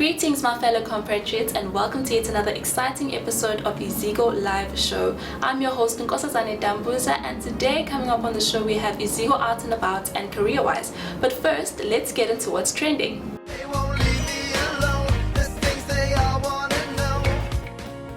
Greetings my fellow compatriots and welcome to yet another exciting episode of Iziko Live Show. I'm your host Nkosazane Dambuza, and today coming up on the show we have Iziko out and about and career-wise. But first, let's get into what's trending.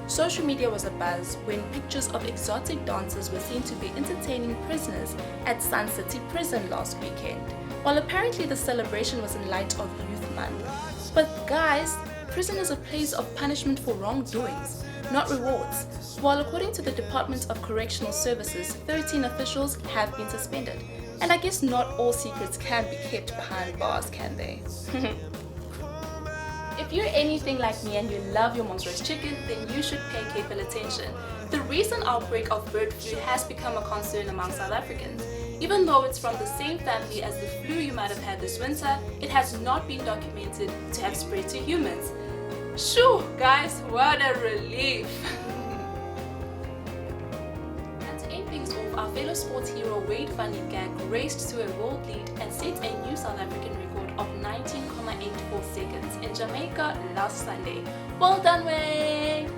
Social media was abuzz when pictures of exotic dancers were seen to be entertaining prisoners at Sun City Prison last weekend. While apparently the celebration was in light of Youth Month. But guys, prison is a place of punishment for wrongdoings, not rewards. While according to the Department of Correctional Services, 13 officials have been suspended. And I guess not all secrets can be kept behind bars, can they? If you're anything like me and you love your mom's roast chicken, then you should pay careful attention. The recent outbreak of bird flu has become a concern among South Africans. Even though it's from the same family as the flu you might have had this winter, it has not been documented to have spread to humans. Shoo, guys, what a relief! And to end things off, our fellow sports hero Wade Van Niekerk raced to a world lead and set a new South African record of 19.84 seconds in Jamaica last Sunday. Well done, Wade!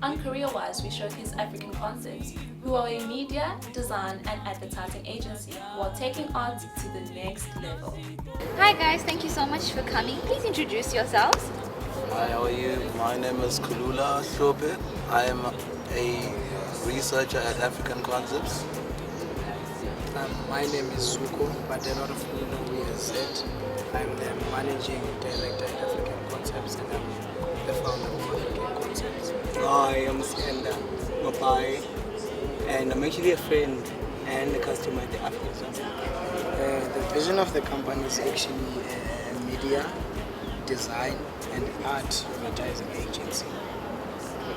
On career-wise, we showcase African Concepts, who are a media, design and advertising agency while taking art to the next level. Hi guys, thank you so much for coming. Please introduce yourselves. Hi, how are you? My name is Kulula Shope. I am a researcher at African Concepts. My name is Zuko, but a lot of people know me as Zed. I'm the managing director at African Concepts and I'm the founder of African Concepts. I am Skenda Mapai, and I'm actually a friend and a customer at the African Concepts. The vision of the company is actually a media, design and art advertising agency.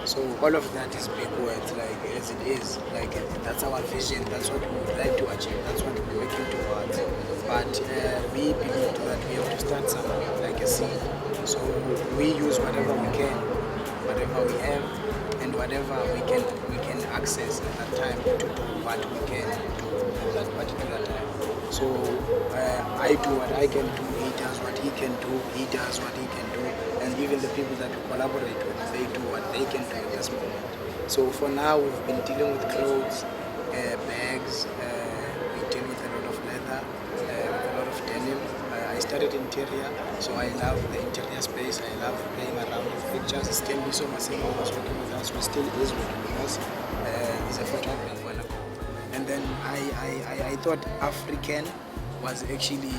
So all of that is big words, like as it is, like that's our vision, that's what we would like to achieve, that's what we're working towards. But we believe that we have to start somewhere, like a seed. So we use whatever we can, whatever we have, and whatever we can access at that time to do what we can do at that particular time. So I do what I can do, he does what he can do, he does what he can do, and even the people that we collaborate with, they do what they can do at this moment. So for now, we've been dealing with clothes, bags, we deal with a lot of leather, with a lot of denim. I started interior, so I love the interior space, I love playing around with pictures. Still, Biso Masimo was working with us, who still is working with us. He's a photographer. And then I thought African was actually,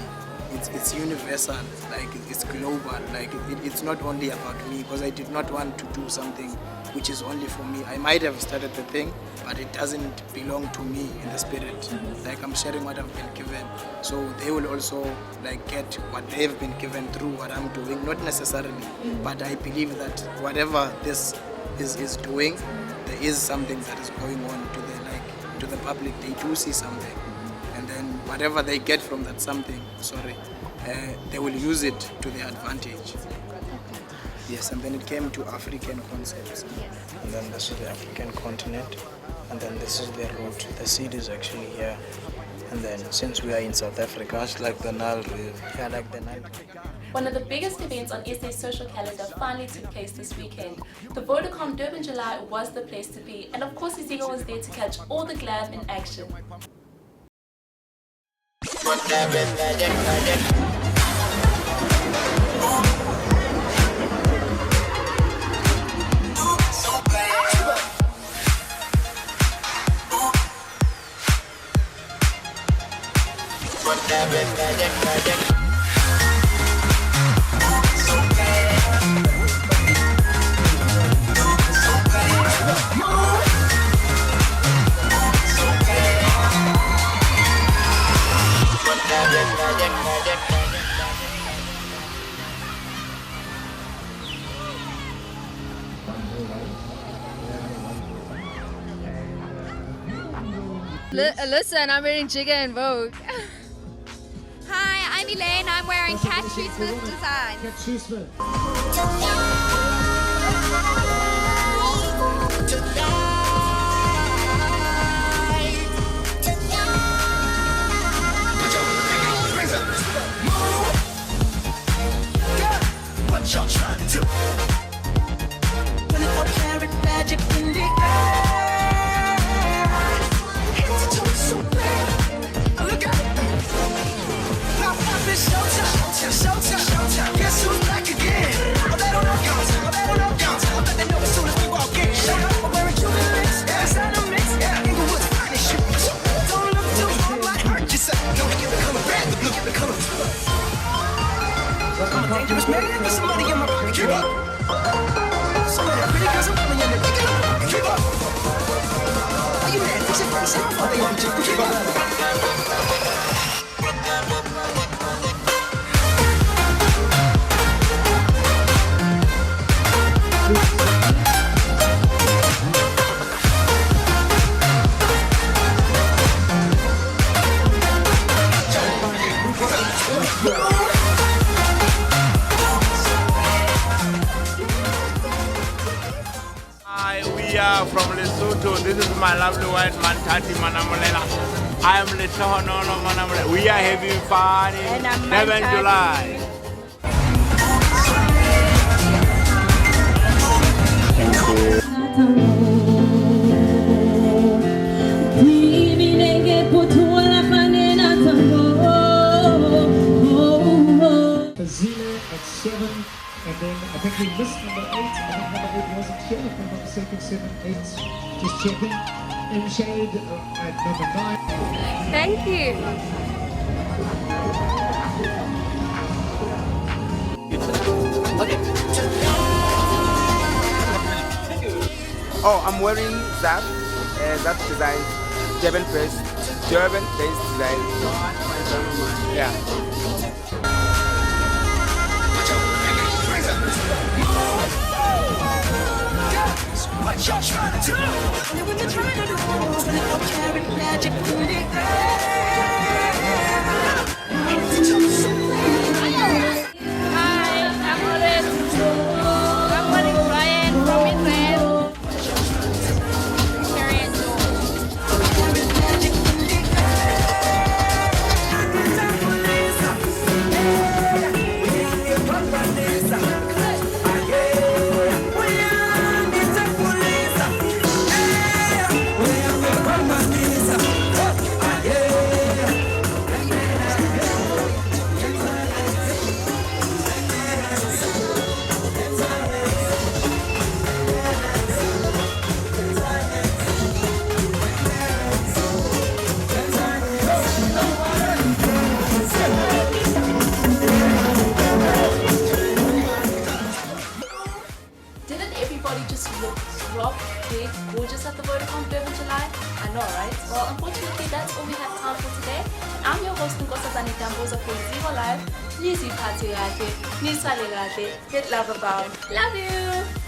it's universal, like it's global, like it's not only about me, because I did not want to do something which is only for me. I might have started the thing, but it doesn't belong to me in the spirit. Like I'm sharing what I've been given, so they will also like get what they've been given through what I'm doing, not necessarily, but I believe that whatever this is doing, there is something that is going on to the public. They do see something, and then whatever they get from that something, they will use it to their advantage. Yes, and then it came to African Concepts, and then this is the African continent, and then this is the root. The seed is actually here, and then since we are in South Africa, It's like the Nile River. yeah, like the Nile. One of the biggest events on SA's social calendar finally took place this weekend. The Vodacom Durban July was the place to be, and of course Iziko was there to catch all the glam in action. Listen, I'm wearing Jigga and Vogue. Hi, I'm Elaine. I'm wearing Cat Smith design. Guess who's back again? Oh, they don't know guns. Oh, they don't know guns. I bet they know as soon as we walk in. Show up, I'm wearing Cuban links. Inside the mix, Inglewood's finest shit. Don't look too hard, might hurt yourself. Don't get the color red, look at the color blue. I'm a dangerous man with some money in my pocket. Keep up. Some of that pretty girls are really in the picking up. Keep up. Are you mad? Fix it, fix it. Are they on you? Keep up. Hi, we are from Lesotho. This is my lovely white man, Tati Manamulela. I am Lesotho Manamulela. We are having fun in 7 July. Zile at 7, and then I think we missed number 8. I think number 8 wasn't here, if I'm not mistaken. 7, 8, just checking. M Shade at number 9. Thank you. Oh, I'm wearing Zap. Zap design. Durban-based design. Yeah. What y'all trying to do? What you trying to do? Don't carry magic, put it Hi, I'm Oren Ryan from Israel. Carrie and Didn't everybody just look rock, big, gorgeous at the Vodacom 11 July? I know, right? Well, unfortunately, that's all we have time for today. I'm your host, Nkosazana Damboza for Iziko Live. Please, hit love abound. Love you!